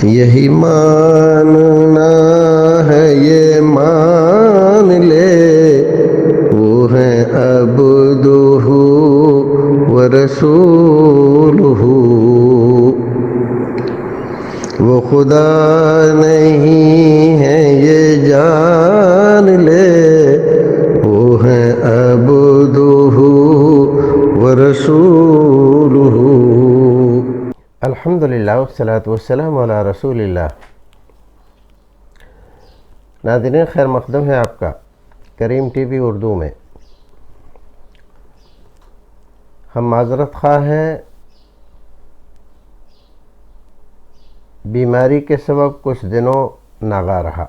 یہی ماننا ہے یہ مان لے وہ ہیں عبدہ و رسولہ، وہ خدا نہیں ہے یہ جان لے وہ ہیں عبدہ و رسولہ۔ الحمدللہ والصلاة والسلام علی رسول اللہ۔ ناظرین خیر مقدم ہے آپ کا کریم ٹی وی اردو میں۔ ہم معذرت خواہ ہیں، بیماری کے سبب کچھ دنوں ناغا رہا،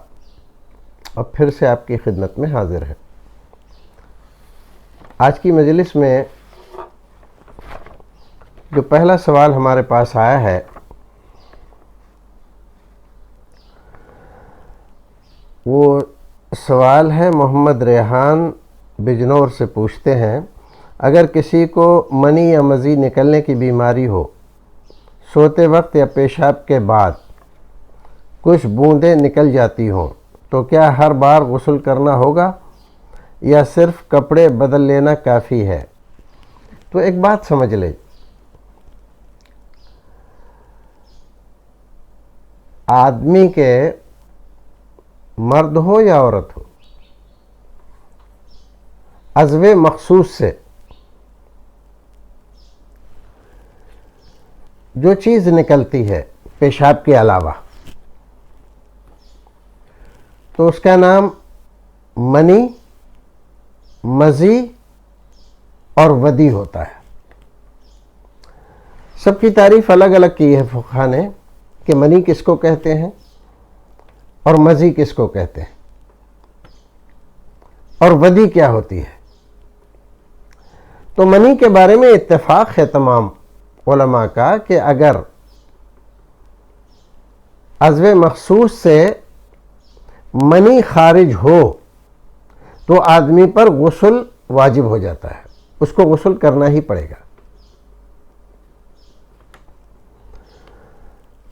اب پھر سے آپ کی خدمت میں حاضر ہے۔ آج کی مجلس میں جو پہلا سوال ہمارے پاس آیا ہے وہ سوال ہے محمد ریحان بجنور سے، پوچھتے ہیں اگر کسی کو منی یا مزی نکلنے کی بیماری ہو، سوتے وقت یا پیشاب کے بعد کچھ بوندیں نکل جاتی ہوں تو کیا ہر بار غسل کرنا ہوگا یا صرف کپڑے بدل لینا کافی ہے؟ تو ایک بات سمجھ لیں، آدمی کے مرد ہو یا عورت ہو، عضو مخصوص سے جو چیز نکلتی ہے پیشاب کے علاوہ تو اس کا نام منی، مزی اور ودی ہوتا ہے۔ سب کی تعریف الگ الگ کی ہے فقہا نے کہ منی کس کو کہتے ہیں اور مزی کس کو کہتے ہیں اور ودی کیا ہوتی ہے۔ تو منی کے بارے میں اتفاق ہے تمام علماء کا کہ اگر عضو مخصوص سے منی خارج ہو تو آدمی پر غسل واجب ہو جاتا ہے، اس کو غسل کرنا ہی پڑے گا۔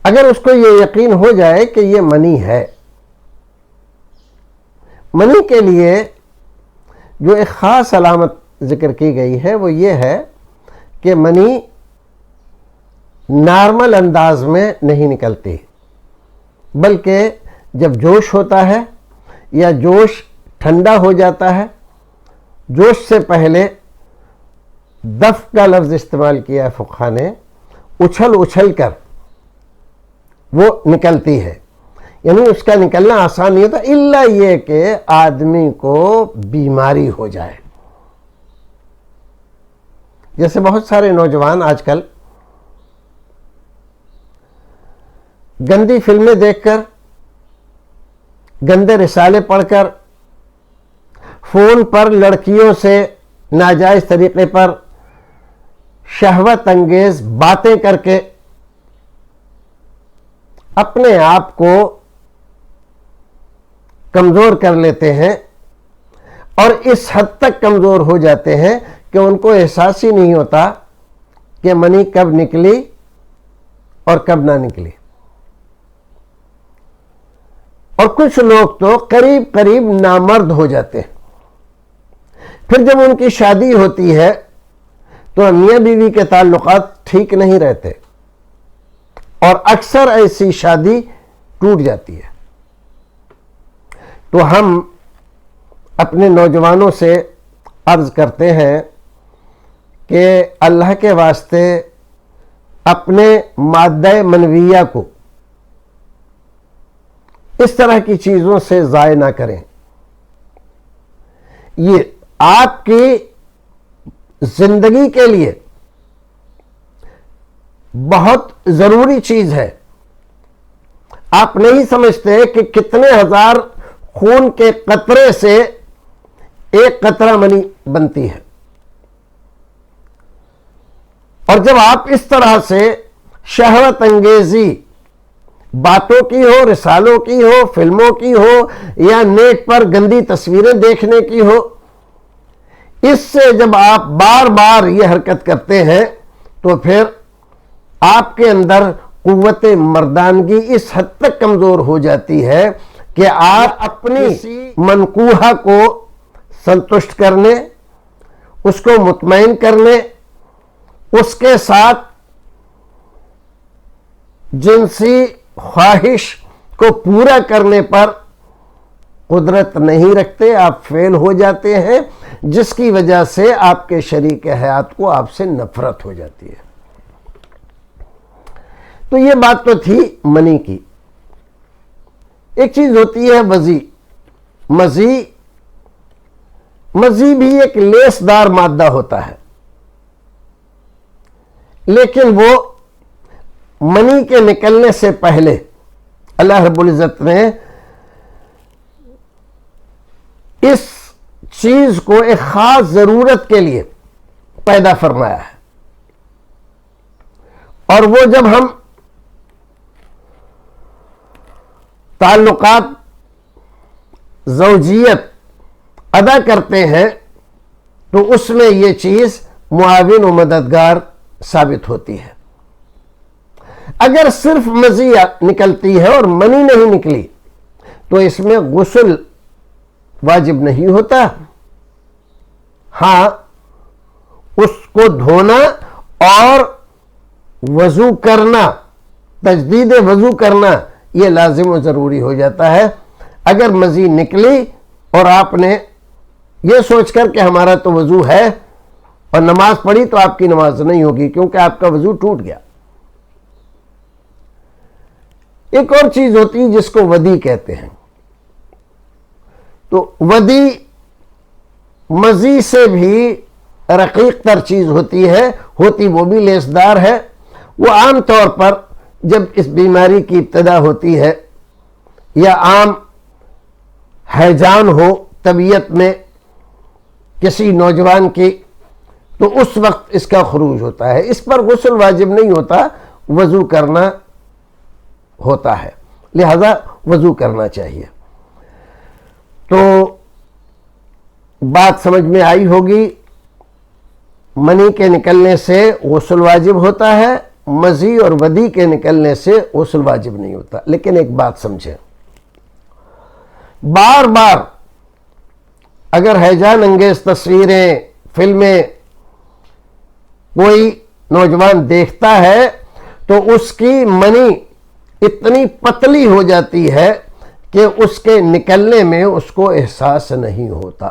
اگر اس کو یہ یقین ہو جائے کہ یہ منی ہے، منی کے لیے جو ایک خاص علامت ذکر کی گئی ہے وہ یہ ہے کہ منی نارمل انداز میں نہیں نکلتی، بلکہ جب جوش ہوتا ہے یا جوش ٹھنڈا ہو جاتا ہے، جوش سے پہلے دفع کا لفظ استعمال کیا ہے فقہا نے، اچھل اچھل کر وہ نکلتی ہے، یعنی اس کا نکلنا آسان نہیں ہوتا الا یہ کہ آدمی کو بیماری ہو جائے۔ جیسے بہت سارے نوجوان آج کل گندی فلمیں دیکھ کر، گندے رسالے پڑھ کر، فون پر لڑکیوں سے ناجائز طریقے پر شہوت انگیز باتیں کر کے اپنے آپ کو کمزور کر لیتے ہیں، اور اس حد تک کمزور ہو جاتے ہیں کہ ان کو احساس ہی نہیں ہوتا کہ منی کب نکلی اور کب نہ نکلی۔ اور کچھ لوگ تو قریب قریب نامرد ہو جاتے ہیں، پھر جب ان کی شادی ہوتی ہے تو میاں بیوی کے تعلقات ٹھیک نہیں رہتے اور اکثر ایسی شادی ٹوٹ جاتی ہے۔ تو ہم اپنے نوجوانوں سے عرض کرتے ہیں کہ اللہ کے واسطے اپنے مادہ منویہ کو اس طرح کی چیزوں سے ضائع نہ کریں۔ یہ آپ کی زندگی کے لیے بہت ضروری چیز ہے۔ آپ نہیں سمجھتے کہ کتنے ہزار خون کے قطرے سے ایک قطرہ منی بنتی ہے، اور جب آپ اس طرح سے شہوت انگیزی باتوں کی ہو، رسالوں کی ہو، فلموں کی ہو، یا نیٹ پر گندی تصویریں دیکھنے کی ہو، اس سے جب آپ بار بار یہ حرکت کرتے ہیں تو پھر آپ کے اندر قوت مردانگی اس حد تک کمزور ہو جاتی ہے کہ آپ اپنی منقوہہ کو سنتشٹ کرنے، اس کو مطمئن کرنے، اس کے ساتھ جنسی خواہش کو پورا کرنے پر قدرت نہیں رکھتے، آپ فیل ہو جاتے ہیں، جس کی وجہ سے آپ کے شریک حیات کو آپ سے نفرت ہو جاتی ہے۔ تو یہ بات تو تھی منی کی۔ ایک چیز ہوتی ہے وضی۔ مضی بھی ایک لیس دار مادہ ہوتا ہے، لیکن وہ منی کے نکلنے سے پہلے اللہ رب العزت نے اس چیز کو ایک خاص ضرورت کے لیے پیدا فرمایا ہے، اور وہ جب ہم تعلقات زوجیت ادا کرتے ہیں تو اس میں یہ چیز معاون و مددگار ثابت ہوتی ہے۔ اگر صرف مضی نکلتی ہے اور منی نہیں نکلی تو اس میں غسل واجب نہیں ہوتا، ہاں اس کو دھونا اور وضو کرنا، تجدید وضو کرنا یہ لازم و ضروری ہو جاتا ہے۔ اگر مضی نکلی اور آپ نے یہ سوچ کر کہ ہمارا تو وضو ہے اور نماز پڑھی تو آپ کی نماز نہیں ہوگی، کیونکہ آپ کا وضو ٹوٹ گیا۔ ایک اور چیز ہوتی ہے جس کو ودی کہتے ہیں، تو ودی مضی سے بھی رقیق تر چیز ہوتی ہے، وہ بھی لیسدار ہے۔ وہ عام طور پر جب اس بیماری کی ابتدا ہوتی ہے یا عام ہیجان ہو طبیعت میں کسی نوجوان کی، تو اس وقت اس کا خروج ہوتا ہے۔ اس پر غسل واجب نہیں ہوتا، وضو کرنا ہوتا ہے، لہذا وضو کرنا چاہیے۔ تو بات سمجھ میں آئی ہوگی، منی کے نکلنے سے غسل واجب ہوتا ہے، مضی اور ودی کے نکلنے سے غسل واجب نہیں ہوتا۔ لیکن ایک بات سمجھیں، بار بار اگر ہیجان انگیز تصویریں، فلمیں کوئی نوجوان دیکھتا ہے تو اس کی منی اتنی پتلی ہو جاتی ہے کہ اس کے نکلنے میں اس کو احساس نہیں ہوتا۔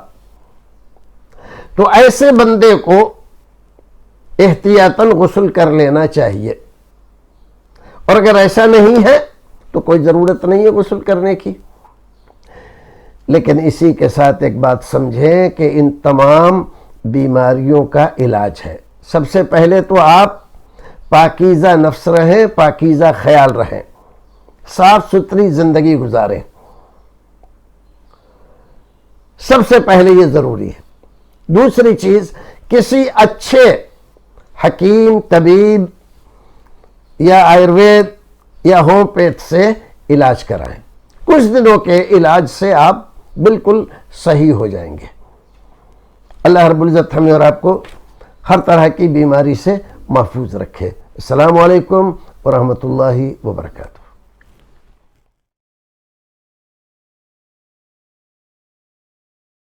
تو ایسے بندے کو احتیاطاً غسل کر لینا چاہیے، اور اگر ایسا نہیں ہے تو کوئی ضرورت نہیں ہے غسل کرنے کی۔ لیکن اسی کے ساتھ ایک بات سمجھیں کہ ان تمام بیماریوں کا علاج ہے۔ سب سے پہلے تو آپ پاکیزہ نفس رہیں، پاکیزہ خیال رہیں، صاف ستھری زندگی گزاریں، سب سے پہلے یہ ضروری ہے۔ دوسری چیز، کسی اچھے حکیم، طبیب یا آیوروید یا ہومیوپیتھ سے علاج کرائیں۔ کچھ دنوں کے علاج سے آپ بالکل صحیح ہو جائیں گے۔ اللہ رب العزت ہمیں اور آپ کو ہر طرح کی بیماری سے محفوظ رکھے۔ السلام علیکم ورحمۃ اللہ وبرکاتہ۔